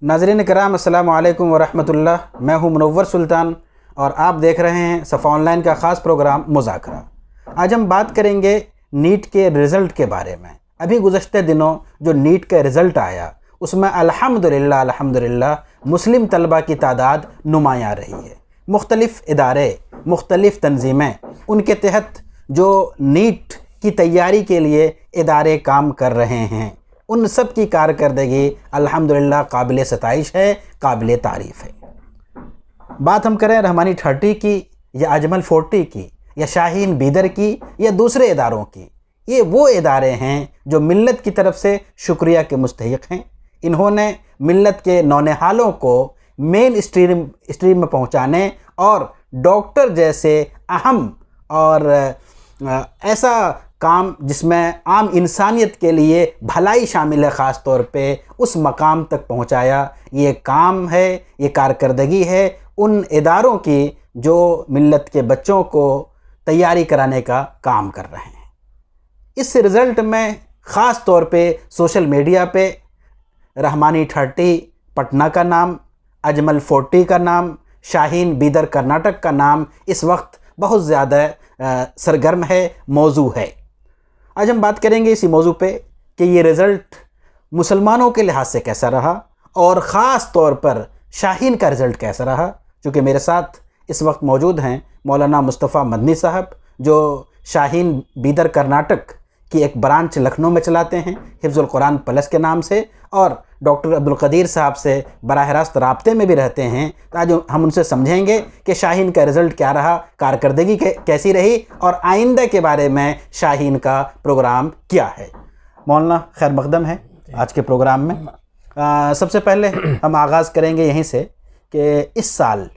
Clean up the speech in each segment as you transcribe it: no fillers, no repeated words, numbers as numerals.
नाज़रीन किराम अस्सलामु अलैकुम वरहमतुल्लाह। मैं हूं मुनव्वर सुल्तान और आप देख रहे हैं सफ़ा ऑनलाइन का ख़ास प्रोग्राम मुज़ाकरा। आज हम बात करेंगे नीट के रिज़ल्ट के बारे में। अभी गुज़श्ते दिनों जो नीट का रिज़ल्ट आया उसमें अल्हम्दुलिल्लाह मुस्लिम तलबा की तादाद नुमायाँ रही है। मुख्तलिफ़ इदारे, मुख्तलिफ़ तंजीमें, उनके तहत जो नीट की तैयारी के लिए इदारे काम कर रहे हैं, उन सब की कारकर्दगी अल्हम्दुलिल्लाह काबिल सताइश है, काबिल तारीफ़ है। बात हम करें रहमानी 30 की या अजमल 40 की या शाहीन बीदर की या दूसरे इदारों की, ये वो इदारे हैं जो मिल्लत की तरफ से शुक्रिया के मुस्तहिक हैं। इन्होंने मिल्लत के नौनिहालों को मेन स्ट्रीम में पहुँचाने और डॉक्टर जैसे अहम और ऐसा काम जिसमें आम इंसानियत के लिए भलाई शामिल है, ख़ास तौर पे उस मकाम तक पहुंचाया। ये काम है, ये कारकर्दगी है उन इदारों की जो मिल्लत के बच्चों को तैयारी कराने का काम कर रहे हैं। इस रिज़ल्ट में ख़ास तौर पे सोशल मीडिया पे रहमानी 30 पटना का नाम, अजमल 40 का नाम, शाहीन बीदर कर्नाटक का नाम इस वक्त बहुत ज़्यादा सरगर्म है, मौजू है। आज हम बात करेंगे इसी मौजू पे कि ये रिज़ल्ट मुसलमानों के लिहाज से कैसा रहा और ख़ास तौर पर शाहीन का रिज़ल्ट कैसा रहा। चूँकि मेरे साथ इस वक्त मौजूद हैं मौलाना मुस्तफ़ा मदनी साहब, जो शाहीन बीदर कर्नाटक की एक ब्रांच लखनऊ में चलाते हैं हिफ्ज़ुल कुरान प्लस के नाम से, और डॉक्टर अब्दुल कदीर साहब से बराह रास्त राब्ते में भी रहते हैं। तो आज हम उनसे समझेंगे कि शाहीन का रिज़ल्ट क्या रहा, कारकर्दगी कैसी रही और आइंदा के बारे में शाहीन का प्रोग्राम क्या है। मौलाना खैर मक़दम है आज के प्रोग्राम में। सबसे पहले हम आगाज़ करेंगे यहीं से कि इस साल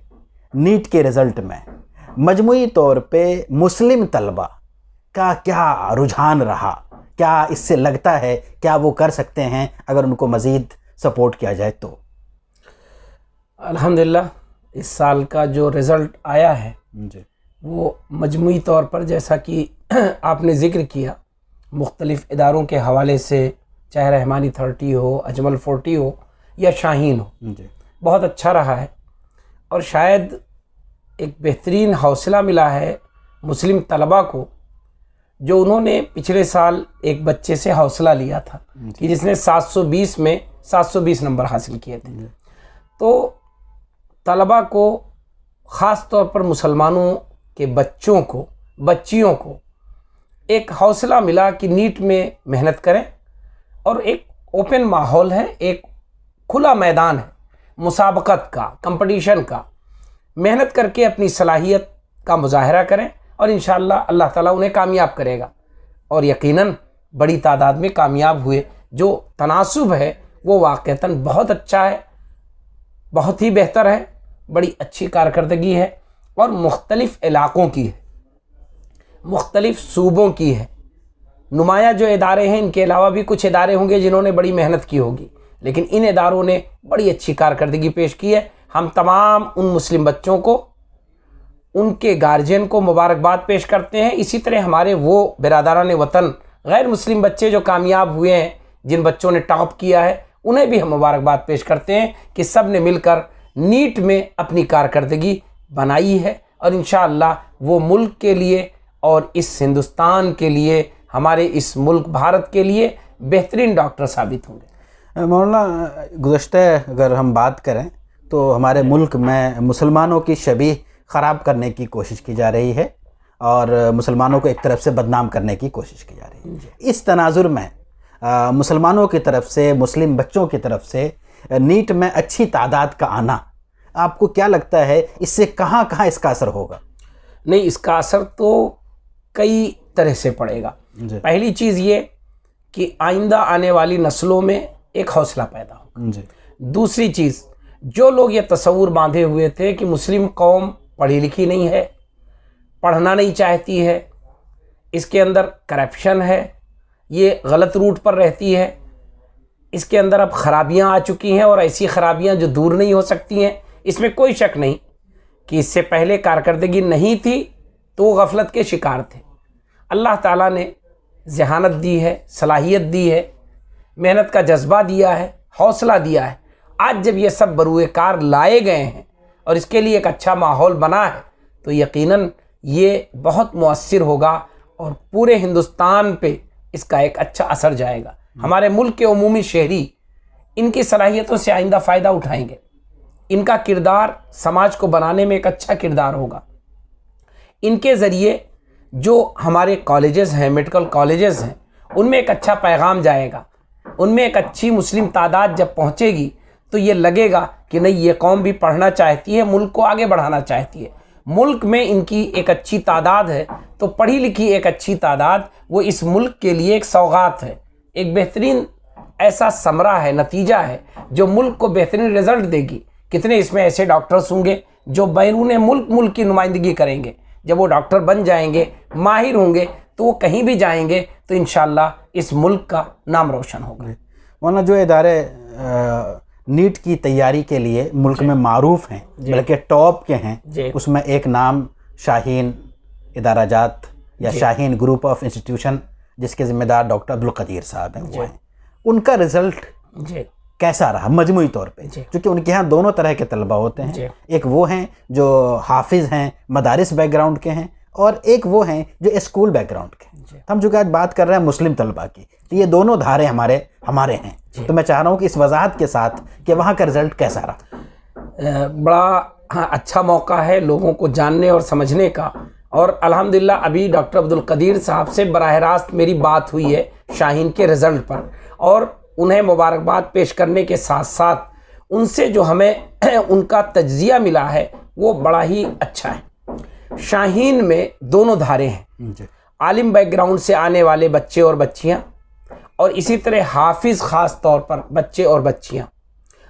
नीट के रिज़ल्ट में मजमूई तौर पे मुस्लिम तलबा का क्या रुझान रहा, क्या इससे लगता है क्या वो कर सकते हैं अगर उनको मज़ीद सपोर्ट किया जाए तो? अल्हम्दुलिल्लाह इस साल का जो रिज़ल्ट आया है जी, वो मजमूई तौर पर जैसा कि आपने ज़िक्र किया, मुख्तलिफ़ इदारों के हवाले से, चाहे रहमानी 30 हो, अजमल 40 हो या शाहीन हो, जी, बहुत अच्छा रहा है। और शायद एक बेहतरीन हौसला मिला है मुस्लिम तलबा को, जो उन्होंने पिछले साल एक बच्चे से हौसला लिया था कि जिसने 720 में 720 नंबर हासिल किए थे। तो तलबा को, ख़ास तौर पर मुसलमानों के बच्चों को, बच्चियों को एक हौसला मिला कि नीट में मेहनत करें। और एक ओपन माहौल है, एक खुला मैदान है मुसाबकत का, कंपटीशन का। मेहनत करके अपनी सलाहियत का मुजाहरा करें और इंशाअल्लाह अल्लाह ताला उन्हें कामयाब करेगा। और यकीनन बड़ी तादाद में कामयाब हुए। जो तनासुब है वो वाक़तन बहुत अच्छा है, बहुत ही बेहतर है, बड़ी अच्छी कारकर्दगी है और मुख्तलिफ़ इलाक़ों की है, मुख्तलिफ़ सूबों की है। नुमाया जो इदारे हैं, इनके अलावा भी कुछ इदारे होंगे जिन्होंने बड़ी मेहनत की होगी, लेकिन इन इदारों ने बड़ी अच्छी कारकर्दगी पेश की है। हम तमाम उन मुस्लिम बच्चों को, उनके गार्जियन को मुबारकबाद पेश करते हैं। इसी तरह हमारे वो बिरादरान वतन गैर मुस्लिम बच्चे जो कामयाब हुए हैं, जिन बच्चों ने टॉप किया है, उन्हें भी हम मुबारकबाद पेश करते हैं कि सब ने मिलकर नीट में अपनी कारकर्दगी बनाई है और इंशाअल्लाह वो मुल्क के लिए और इस हिंदुस्तान के लिए, हमारे इस मुल्क भारत के लिए बेहतरीन डॉक्टर साबित होंगे। मौलाना गुज़श्ते अगर हम बात करें तो हमारे मुल्क में मुसलमानों की शबीह ख़राब करने की कोशिश की जा रही है और मुसलमानों को एक तरफ से बदनाम करने की कोशिश की जा रही है। इस तनाजुर में मुसलमानों की तरफ से, मुस्लिम बच्चों की तरफ से नीट में अच्छी तादाद का आना, आपको क्या लगता है इससे कहाँ कहाँ इसका असर होगा? नहीं, इसका असर तो कई तरह से पड़ेगा। पहली चीज़ ये कि आइंदा आने वाली नस्लों में एक हौसला पैदा होगा। दूसरी चीज़, जो लोग ये तसव्वुर बांधे हुए थे कि मुस्लिम कौम पढ़ी लिखी नहीं है, पढ़ना नहीं चाहती है, इसके अंदर करप्शन है, ये गलत रूट पर रहती है, इसके अंदर अब ख़राबियाँ आ चुकी हैं और ऐसी ख़राबियाँ जो दूर नहीं हो सकती हैं, इसमें कोई शक नहीं कि इससे पहले कारकर्दगी नहीं थी तो वो गफलत के शिकार थे। अल्लाह ताला ने जहानत दी है, सलाहियत दी है, मेहनत का जज्बा दिया है, हौसला दिया है। आज जब ये सब बरूए कार लाए गए हैं और इसके लिए एक अच्छा माहौल बना है तो यकीनन ये बहुत मुअस्सिर होगा और पूरे हिंदुस्तान पे इसका एक अच्छा असर जाएगा। हमारे मुल्क के उमूमी शहरी इनकी सलाहियतों से आइंदा फ़ायदा उठाएंगे। इनका किरदार समाज को बनाने में एक अच्छा किरदार होगा। इनके ज़रिए जो हमारे कॉलेजेस हैं, मेडिकल कॉलेजेस हैं, उनमें एक अच्छा पैगाम जाएगा। उनमें एक अच्छी मुस्लिम तादाद जब पहुँचेगी तो ये लगेगा कि नहीं, ये कौम भी पढ़ना चाहती है, मुल्क को आगे बढ़ाना चाहती है। मुल्क में इनकी एक अच्छी तादाद है तो पढ़ी लिखी एक अच्छी तादाद वो इस मुल्क के लिए एक सौगात है, एक बेहतरीन ऐसा समरा है, नतीजा है जो मुल्क को बेहतरीन रिजल्ट देगी। कितने इसमें ऐसे डॉक्टर्स होंगे जो बैरून मुल्क की नुमाइंदगी करेंगे। जब वो डॉक्टर बन जाएंगे, माहिर होंगे, तो वो कहीं भी जाएंगे तो इंशाअल्लाह इस मुल्क का नाम रोशन होगा। वरना जो इदारे नीट की तैयारी के लिए मुल्क में मारूफ हैं, बल्कि टॉप के हैं, उसमें एक नाम शाहीन इदारा जात या शाहीन ग्रुप ऑफ इंस्टीट्यूशन, जिसके ज़िम्मेदार डॉक्टर अब्दुल कदीर साहब हैं, वो हैं। उनका रिज़ल्ट कैसा रहा मजमूई तौर पे? क्योंकि उनके यहाँ दोनों तरह के तलबा होते हैं, एक वो हैं जो हाफिज़ हैं, मदारिस बैकग्राउंड के हैं, और एक वो हैं जो स्कूल बैकग्राउंड के हैं। हम जो आज बात कर रहे हैं मुस्लिम तलबा की, तो ये दोनों धारे हमारे हैं। तो मैं चाह रहा हूँ कि इस वजाहत के साथ कि वहाँ का रिज़ल्ट कैसा रहा। बड़ा अच्छा मौका है लोगों को जानने और समझने का। और अल्हम्दुलिल्लाह अभी डॉक्टर अब्दुल कदीर साहब से बराह रास्त मेरी बात हुई है शाहीन के रिज़ल्ट पर, और उन्हें मुबारकबाद पेश करने के साथ साथ उनसे जो हमें उनका तज्जिया मिला है वो बड़ा ही अच्छा है। शाहीन में दोनों धारे हैं, आलिम बैकग्राउंड से आने वाले बच्चे और बच्चियां, और इसी तरह हाफिज़ ख़ास तौर पर बच्चे और बच्चियां।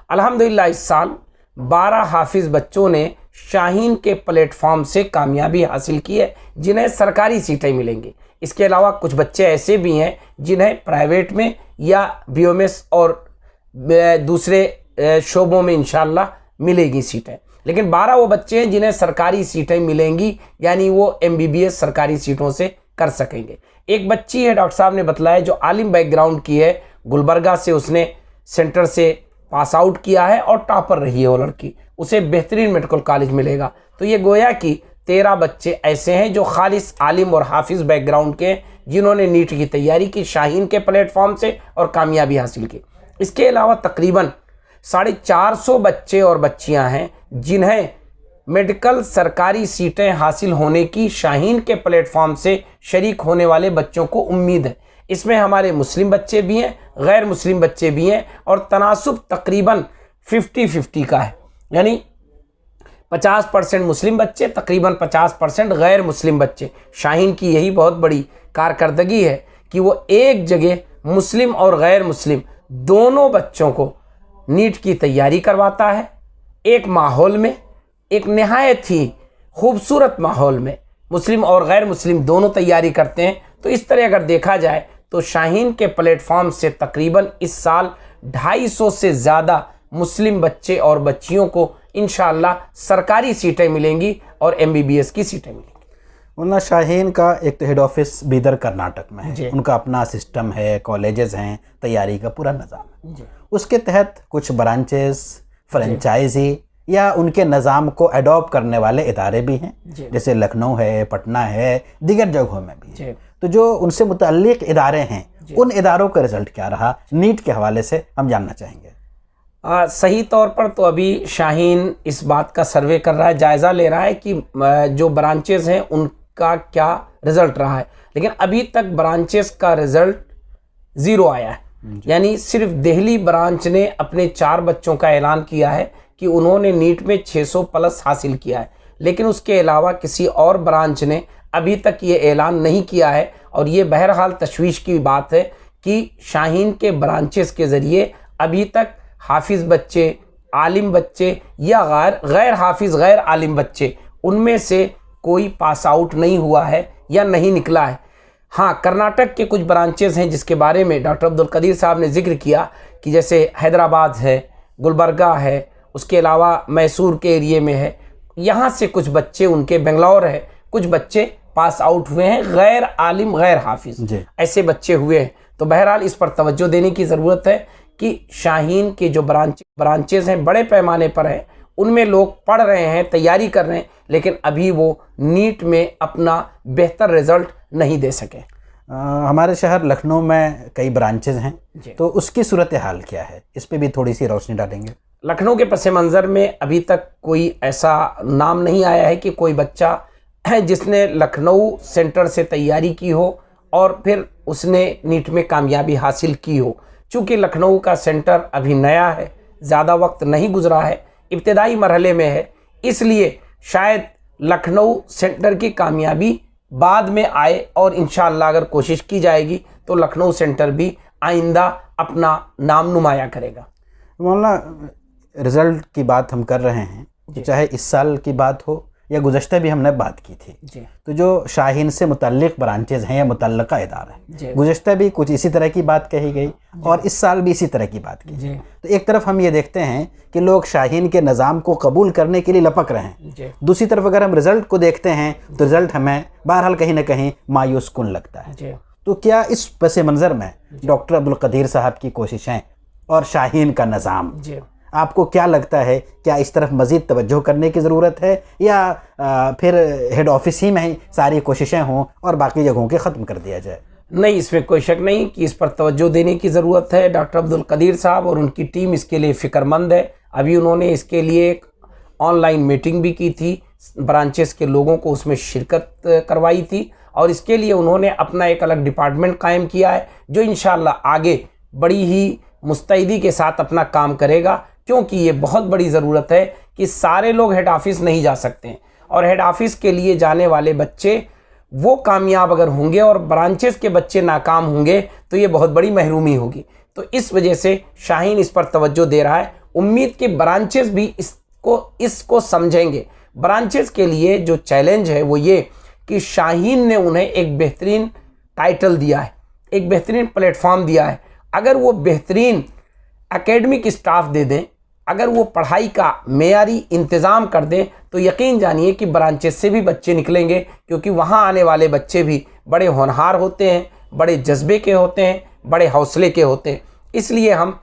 अल्हम्दुलिल्लाह इस साल 12 हाफिज़ बच्चों ने शाहीन के प्लेटफॉर्म से कामयाबी हासिल की है, जिन्हें सरकारी सीटें मिलेंगी। इसके अलावा कुछ बच्चे ऐसे भी हैं जिन्हें प्राइवेट में या BOMS और दूसरे शोबों में इंशाअल्लाह मिलेगी सीटें। लेकिन 12 वो बच्चे हैं जिन्हें सरकारी सीटें मिलेंगी, यानी वो MBBS सरकारी सीटों से कर सकेंगे। एक बच्ची है, डॉक्टर साहब ने बताया, जो आलिम बैकग्राउंड की है, गुलबर्गा से उसने सेंटर से पास आउट किया है और टॉपर रही है वो लड़की, उसे बेहतरीन मेडिकल कॉलेज मिलेगा। तो ये गोया कि 13 बच्चे ऐसे हैं जो खालिस आलिम और हाफिज़ बैकग्राउंड के, जिन्होंने नीट की तैयारी की शाहीन के प्लेटफॉर्म से और कामयाबी हासिल की। इसके अलावा तकरीबन 450 बच्चे और बच्चियां हैं जिन्हें मेडिकल सरकारी सीटें हासिल होने की शाहीन के प्लेटफॉर्म से शरीक होने वाले बच्चों को उम्मीद है। इसमें हमारे मुस्लिम बच्चे भी हैं, गैर मुस्लिम बच्चे भी हैं, और तनासुब तकरीबन 50-50 का है, यानी 50% मुस्लिम बच्चे, तकरीबन 50% गैर मुस्लिम बच्चे। शाहीन की यही बहुत बड़ी कारकर्दगी है कि वो एक जगह मुस्लिम और गैर मुस्लिम दोनों बच्चों को नीट की तैयारी करवाता है, एक माहौल में, एक नहायत ही खूबसूरत माहौल में मुस्लिम और गैर मुस्लिम दोनों तैयारी करते हैं। तो इस तरह अगर देखा जाए तो शाहीन के प्लेटफॉर्म से तकरीबन इस साल 250 से ज़्यादा मुस्लिम बच्चे और बच्चियों को इंशाअल्लाह सरकारी सीटें मिलेंगी और MBBS की सीटें मिलेंगी। वरना शाहीन का एक तो हेड ऑफिस बीदर कर्नाटक में है, उनका अपना सिस्टम है, कॉलेजेस हैं, तैयारी का पूरा निज़ाम है। उसके तहत कुछ ब्रांचेस, फ्रेंचाइजी या उनके निज़ाम को अडॉप्ट करने वाले इदारे भी हैं, जैसे लखनऊ है, पटना है, दीगर जगहों में भी है। तो जो उनसे मुतल्लिक़ इदारे हैं, उन इदारों का रिज़ल्ट क्या रहा नीट के हवाले से हम जानना चाहेंगे। सही तौर पर तो अभी शाहीन इस बात का सर्वे कर रहा है, जायज़ा ले रहा है कि जो ब्रांचेस हैं उनका क्या रिज़ल्ट रहा है। लेकिन अभी तक ब्रांचेस का रिज़ल्ट 0 आया है, यानी सिर्फ दिल्ली ब्रांच ने अपने 4 बच्चों का ऐलान किया है कि उन्होंने नीट में 600 प्लस हासिल किया है। लेकिन उसके अलावा किसी और ब्रांच ने अभी तक ये ऐलान नहीं किया है, और ये बहरहाल तशवीश की बात है कि शाहीन के ब्रांचेस के ज़रिए अभी तक हाफिज़ बच्चे, आलिम बच्चे या गैर हाफिज़ गैर आलिम बच्चे, उनमें से कोई पास आउट नहीं हुआ है या नहीं निकला है। हाँ, कर्नाटक के कुछ ब्रांचेस हैं जिसके बारे में डॉक्टर अब्दुल कदीर साहब ने जिक्र किया कि जैसे हैदराबाद है, गुलबर्गा है, उसके अलावा मैसूर के एरिए में है, यहाँ से कुछ बच्चे उनके, बेंगलोर है, कुछ बच्चे पास आउट हुए हैं, गैर आलिम गैर हाफिज़ ऐसे बच्चे हुए हैं। तो बहरहाल इस पर तवज्जो देने की ज़रूरत है कि शाहीन के जो ब्रांचेस हैं बड़े पैमाने पर हैं, उनमें लोग पढ़ रहे हैं, तैयारी कर रहे हैं, लेकिन अभी वो नीट में अपना बेहतर रिजल्ट नहीं दे सके। हमारे शहर लखनऊ में कई ब्रांचेज हैं, तो उसकी सूरत हाल क्या है, इस पे भी थोड़ी सी रोशनी डालेंगे। लखनऊ के पस मंज़र में अभी तक कोई ऐसा नाम नहीं आया है कि कोई बच्चा है जिसने लखनऊ सेंटर से तैयारी की हो और फिर उसने नीट में कामयाबी हासिल की हो। चूँकि लखनऊ का सेंटर अभी नया है, ज़्यादा वक्त नहीं गुजरा है, इब्तदाई मरहले में है, इसलिए शायद लखनऊ सेंटर की कामयाबी बाद में आए और इंशाअल्लाह अगर कोशिश की जाएगी तो लखनऊ सेंटर भी आइंदा अपना नाम नुमाया करेगा। मौलाना, रिज़ल्ट की बात हम कर रहे हैं, चाहे इस साल की बात हो या गुज़श्ता भी हमने बात की थी, तो जो शाहीन से मुतल्लिक़ ब्रांचेज़ हैं या मुतल्लिक़ा इदारे हैं, गुज़श्ता भी कुछ इसी तरह की बात कही गई और इस साल भी इसी तरह की बात की। तो एक तरफ हम ये देखते हैं कि लोग शाहीन के निज़ाम को कबूल करने के लिए लपक रहे हैं, दूसरी तरफ अगर हम रिज़ल्ट को देखते हैं तो रिज़ल्ट हमें बहरहाल कहीं ना कहीं मायूस कुन लगता है। तो क्या इस पस मंज़र में डॉक्टर अब्दुल कदीर साहब की कोशिशें और शाहीन का निज़ाम, आपको क्या लगता है, क्या इस तरफ मज़ीद तवज्जो करने की ज़रूरत है या फिर हेड ऑफिस ही में ही सारी कोशिशें हों और बाकी जगहों के ख़त्म कर दिया जाए? नहीं, इसमें कोई शक नहीं कि इस पर तवज्जो देने की ज़रूरत है। डॉक्टर अब्दुल कदीर साहब और उनकी टीम इसके लिए फ़िक्रमंद है। अभी उन्होंने इसके लिए एक ऑनलाइन मीटिंग भी की थी, ब्रांचेस के लोगों को उसमें शिरकत करवाई थी और इसके लिए उन्होंने अपना एक अलग डिपार्टमेंट कायम किया है जो इंशाअल्लाह आगे बड़ी ही मुस्तैदी के साथ अपना काम करेगा, क्योंकि ये बहुत बड़ी ज़रूरत है कि सारे लोग हेड ऑफिस नहीं जा सकते हैं और हेड ऑफिस के लिए जाने वाले बच्चे वो कामयाब अगर होंगे और ब्रांचेस के बच्चे नाकाम होंगे तो ये बहुत बड़ी महरूमी होगी। तो इस वजह से शाहीन इस पर तवज्जो दे रहा है। उम्मीद कि ब्रांचेस भी इसको समझेंगे। ब्रांचेस के लिए जो चैलेंज है वो ये कि शाहीन ने उन्हें एक बेहतरीन टाइटल दिया है, एक बेहतरीन प्लेटफॉर्म दिया है। अगर वो बेहतरीन एकेडमिक स्टाफ दे दें, अगर वो पढ़ाई का मेयारी इंतज़ाम कर दें तो यकीन जानिए कि ब्रांचेस से भी बच्चे निकलेंगे, क्योंकि वहाँ आने वाले बच्चे भी बड़े होनहार होते हैं, बड़े जज्बे के होते हैं, बड़े हौसले के होते हैं। इसलिए हम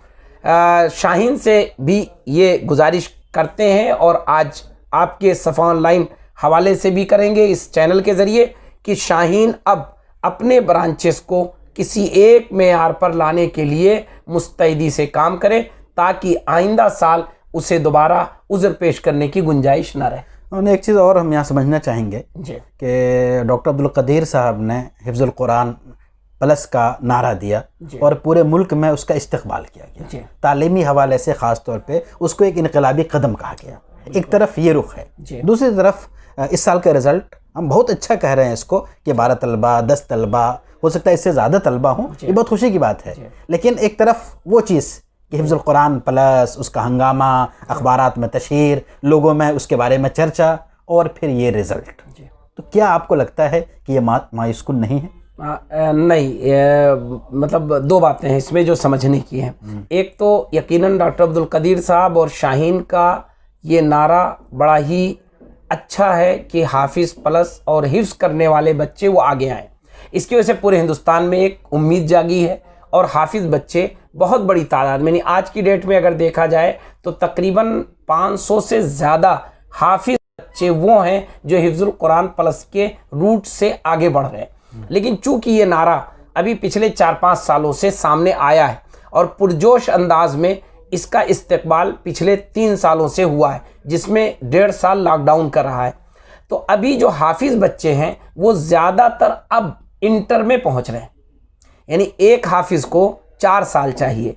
शाहीन से भी ये गुजारिश करते हैं और आज आपके सफ़ा ऑनलाइन हवाले से भी करेंगे इस चैनल के ज़रिए कि शाहीन अब अपने ब्रांचेस को किसी एक मेयार पर लाने के लिए मुस्तैदी से काम करे ताकि आइंदा साल उसे दोबारा उज़र पेश करने की गुंजाइश ना रहे। और एक चीज़ और हम यहाँ समझना चाहेंगे कि डॉक्टर अब्दुल कदीर साहब ने हिफ्ज़ुल कुरान प्लस का नारा दिया और पूरे मुल्क में उसका इस्तकबाल किया गया। तालीमी हवाले से ख़ास तौर पे उसको एक इनकलाबी कदम कहा गया। एक तरफ ये रुख है, दूसरी तरफ इस साल का रिज़ल्ट हम बहुत अच्छा कह रहे हैं इसको कि 12 तलबा 10 तलबा, हो सकता है इससे ज़्यादा तलबा हों, ये बहुत खुशी की बात है। लेकिन एक तरफ वो चीज़ कि हिफ्ज़ुल कुरान प्लस, उसका हंगामा, अखबारात में तशहीर, लोगों में उसके बारे में चर्चा और फिर ये रिज़ल्ट, तो क्या आपको लगता है कि ये मायूस कुन नहीं है? नहीं, मतलब दो बातें हैं इसमें जो समझने की हैं। एक तो यकीनन डॉक्टर अब्दुल कदीर साहब और शाहीन का ये नारा बड़ा ही अच्छा है कि हाफिज़ प्लस और हिफ्ज़ करने वाले बच्चे वो आगे आएँ। इसकी वजह से पूरे हिंदुस्तान में एक उम्मीद जागी है और हाफिज़ बच्चे बहुत बड़ी तादाद में, आज की डेट में अगर देखा जाए तो तकरीबन 500 से ज़्यादा हाफिज़ बच्चे वो हैं जो हिफ्ज़ुल कुरान प्लस के रूट से आगे बढ़ रहे हैं। लेकिन चूंकि ये नारा अभी पिछले 4-5 सालों से सामने आया है और पुरजोश अंदाज में इसका इस्तेक़बाल पिछले 3 सालों से हुआ है, जिसमें 1.5 साल लॉकडाउन कर रहा है, तो अभी जो हाफिज़ बच्चे हैं वो ज़्यादातर अब इंटर में पहुंच रहे हैं। यानी एक हाफिज़ को 4 साल चाहिए।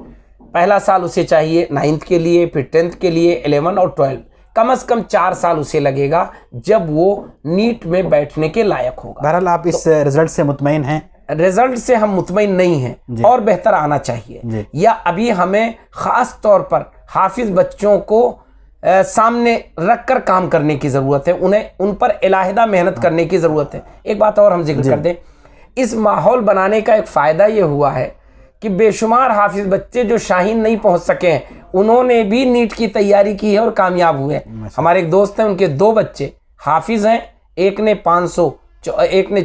पहला साल उसे चाहिए 9th के लिए, फिर 10th के लिए, 11 और 12, कम से कम 4 साल उसे लगेगा जब वो नीट में बैठने के लायक होगा। बहरहाल आप इस रिज़ल्ट से मुतमईन हैं? रिज़ल्ट से हम मुतमईन नहीं हैं और बेहतर आना चाहिए, या अभी हमें ख़ास तौर पर हाफिज़ बच्चों को सामने रख कर काम करने की ज़रूरत है, उन्हें उन पर इलाहिदा मेहनत करने की ज़रूरत है। एक बात और हम जिक्र कर दें, इस माहौल बनाने का एक फ़ायदा ये हुआ है कि बेशुमार हाफिज़ बच्चे जो शाहीन नहीं पहुंच सके हैं उन्होंने भी नीट की तैयारी की है और कामयाब हुए। हमारे एक दोस्त हैं, उनके 2 बच्चे हाफिज़ हैं, एक ने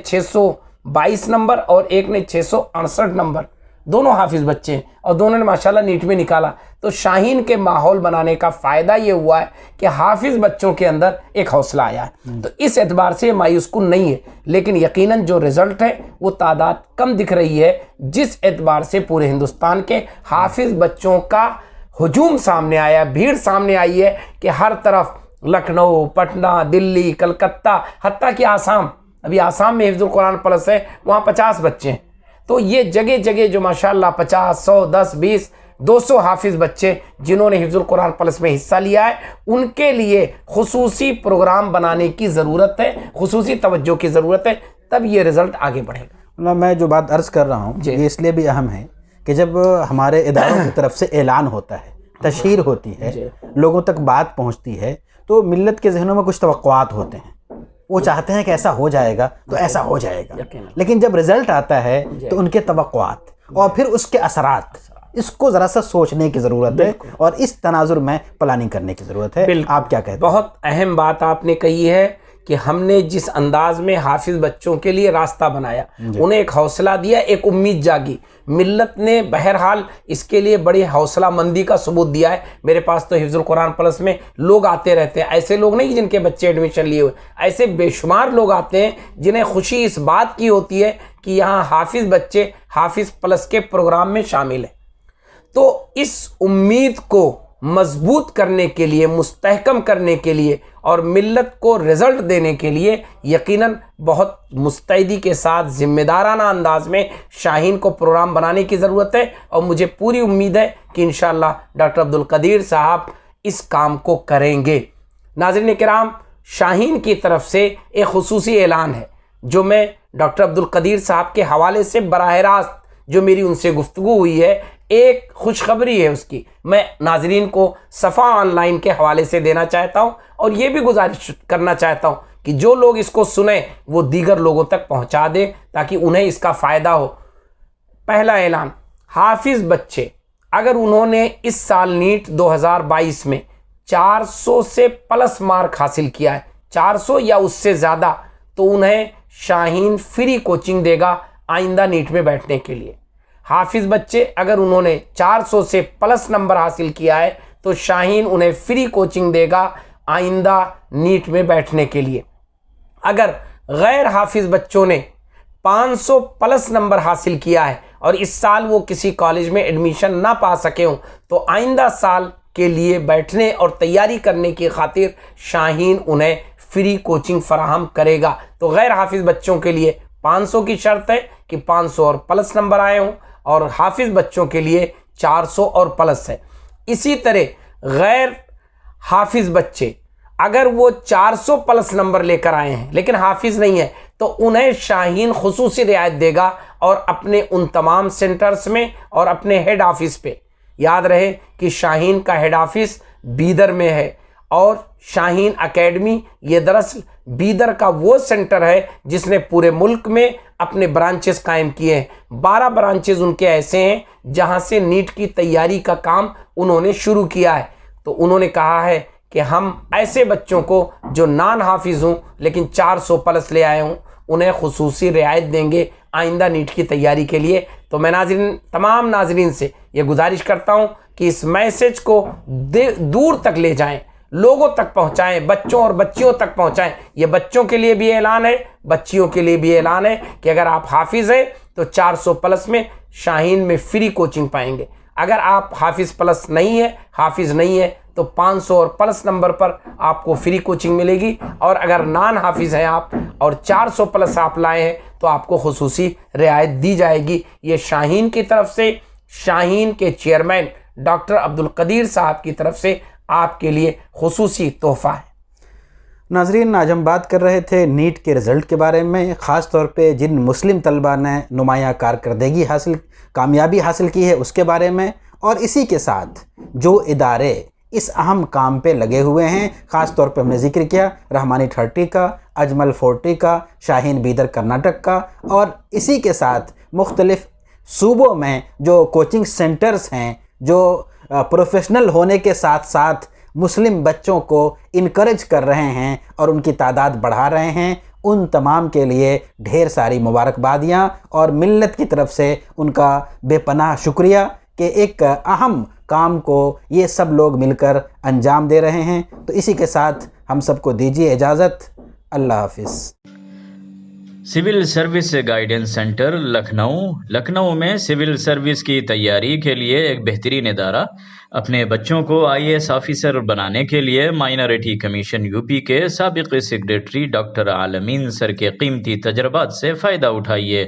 622 नंबर और एक ने 668 नंबर। दोनों हाफिज बच्चे हैं और दोनों ने माशाल्लाह नीट में निकाला। तो शाहीन के माहौल बनाने का फ़ायदा ये हुआ है कि हाफिज बच्चों के अंदर एक हौसला आया है। तो इस एतबार से मायूस कुन नहीं है, लेकिन यकीनन जो रिज़ल्ट है वो तादाद कम दिख रही है, जिस एतबार से पूरे हिंदुस्तान के हाफिज बच्चों का हुजूम सामने आया, भीड़ सामने आई है कि हर तरफ लखनऊ, पटना, दिल्ली, कलकत्ता, हत्ता कि आसाम, अभी आसाम में हिफ्जुल कुरान प्लस है, वहाँ 50 बच्चे हैं। तो ये जगह जगह जो माशाल्लाह 50, 100, 10, 20, 200 हाफिज बच्चे जिन्होंने हिफ्जुल कुरान प्लस में हिस्सा लिया है, उनके लिए खुसूसी प्रोग्राम बनाने की ज़रूरत है, खुसूसी तवज्जो की ज़रूरत है, तब ये रिज़ल्ट आगे बढ़ेगा। मैं जो बात अर्ज़ कर रहा हूँ ये इसलिए भी अहम है कि जब हमारे इदारों की तरफ से ऐलान होता है, तशहीर होती है, लोगों तक बात पहुँचती है, तो मिल्लत के जहनों में कुछ तवक्कुआत होते हैं, वो चाहते हैं कि ऐसा हो जाएगा तो ऐसा हो जाएगा, लेकिन जब रिज़ल्ट आता है तो उनके तवक्कुआत और फिर उसके असरात, इसको ज़रा सा सोचने की ज़रूरत है और इस तनाजुर में प्लानिंग करने की ज़रूरत है। आप क्या कहते हैं? बहुत अहम बात आपने कही है कि हमने जिस अंदाज में हाफिज बच्चों के लिए रास्ता बनाया, उन्हें एक हौसला दिया, एक उम्मीद जागी, मिल्लत ने बहरहाल इसके लिए बड़ी हौसला मंदी का सबूत दिया है। मेरे पास तो हिफ्जुल कुरान प्लस में लोग आते रहते हैं, ऐसे लोग नहीं जिनके बच्चे एडमिशन लिए हुए, ऐसे बेशुमार लोग आते हैं जिन्हें खुशी इस बात की होती है कि यहाँ हाफिज बच्चे हाफिज प्लस के प्रोग्राम में शामिल हैं। तो इस उम्मीद को मजबूत करने के लिए, मुस्तहकम करने के लिए और मिल्लत को रिज़ल्ट देने के लिए यकीनन बहुत मुस्तैदी के साथ ज़िम्मेदाराना अंदाज में शाहीन को प्रोग्राम बनाने की ज़रूरत है। और मुझे पूरी उम्मीद है कि इंशाअल्लाह डॉक्टर अब्दुल कदीर साहब इस काम को करेंगे। नाज़रीन किराम, शाहीन की तरफ से एक खुसूसी ऐलान है जो मैं डॉक्टर अब्दुल कदीर साहब के हवाले से बराह रास्त जो मेरी उनसे गुफ्तगू हुई है, एक खुशखबरी है उसकी मैं नाजरीन को सफ़ा ऑनलाइन के हवाले से देना चाहता हूं और ये भी गुजारिश करना चाहता हूं कि जो लोग इसको सुने वो दीगर लोगों तक पहुंचा दे ताकि उन्हें इसका फ़ायदा हो। पहला ऐलान, हाफिज बच्चे अगर उन्होंने इस साल नीट 2022 में 400 से प्लस मार्क हासिल किया है, 400 या उससे ज़्यादा, तो उन्हें शाहीन फ्री कोचिंग देगा आइंदा नीट में बैठने के लिए। हाफिज बच्चे अगर उन्होंने 400 से प्लस नंबर हासिल किया है तो शाहीन उन्हें फ्री कोचिंग देगा आइंदा नीट में बैठने के लिए। अगर गैर हाफिज बच्चों ने 500 प्लस नंबर हासिल किया है और इस साल वो किसी कॉलेज में एडमिशन ना पा सके हों तो आइंदा साल के लिए बैठने और तैयारी करने की खातिर शाहीन उन्हें फ्री कोचिंग फराहम करेगा। तो गैर हाफिज बच्चों के लिए 500 की शर्त है कि 500 और प्लस नंबर आए हों और हाफिज बच्चों के लिए 400 और प्लस है। इसी तरह गैर हाफिज बच्चे अगर वो 400 प्लस नंबर लेकर आए हैं लेकिन हाफिज नहीं है तो उन्हें शाहीन खुसूसी रियायत देगा और अपने उन तमाम सेंटर्स में और अपने हेड ऑफिस पे, याद रहे कि शाहीन का हेड ऑफिस बीदर में है और शाहीन एकेडमी ये दरअसल बीदर का वो सेंटर है जिसने पूरे मुल्क में अपने ब्रांचेस कायम किए हैं। 12 ब्रांचेस उनके ऐसे हैं जहां से नीट की तैयारी का काम उन्होंने शुरू किया है। तो उन्होंने कहा है कि हम ऐसे बच्चों को जो नान हाफिज हों लेकिन 400 प्लस ले आए हों उन्हें खुसूसी रियायत देंगे आइंदा नीट की तैयारी के लिए। तो मैं तमाम नाजरीन से ये गुजारिश करता हूँ कि इस मैसेज को दूर तक ले जाएँ, लोगों तक पहुंचाएं, बच्चों और बच्चियों तक पहुंचाएं। ये बच्चों के लिए भी ऐलान है, बच्चियों के लिए भी ऐलान है कि अगर आप हाफिज हैं तो 400 प्लस में शाहीन में फ्री कोचिंग पाएंगे। अगर आप हाफिज प्लस नहीं है, हाफिज नहीं है तो 500 और प्लस नंबर पर आपको फ्री कोचिंग मिलेगी और अगर नान हाफिज हैं आप और 400 प्लस आप लाए हैं तो आपको खुसूसी रियायत दी जाएगी। ये शाहीन की तरफ से, शाहीन के चेयरमैन डॉक्टर अब्दुल कदीर साहब की तरफ से आपके लिए खुसूसी तोहफा है। नाजरीन, आज हम बात कर रहे थे नीट के रिज़ल्ट के बारे में, ख़ास तौर पे जिन मुस्लिम तलबा ने नुमाया कारकर्दगी कामयाबी हासिल की है उसके बारे में, और इसी के साथ जो इदारे इस अहम काम पे लगे हुए हैं, ख़ास तौर पे हमने जिक्र किया रहमानी 30 का, अजमल 40 का, शाहीन बीदर कर्नाटक का, और इसी के साथ मुख्तलिफ़ सूबों में जो कोचिंग सेंटर्स हैं जो प्रोफेशनल होने के साथ साथ मुस्लिम बच्चों को इनकरेज कर रहे हैं और उनकी तादाद बढ़ा रहे हैं उन तमाम के लिए ढेर सारी मुबारकबादियाँ और मिल्लत की तरफ से उनका बेपनाह शुक्रिया कि एक अहम काम को ये सब लोग मिलकर अंजाम दे रहे हैं। तो इसी के साथ हम सबको दीजिए इजाज़त। अल्लाह हाफिज़। Civil service guidance centre Lucknow में सिविल सर्विस की तैयारी के लिए एक बेहतरीन इदारा। अपने बच्चों को IAS ऑफिसर बनाने के लिए माइनॉरिटी कमीशन यूपी के साबिक सेक्रेटरी डॉक्टर आलमीन सर के कीमती तजर्बात से फ़ायदा उठाइए।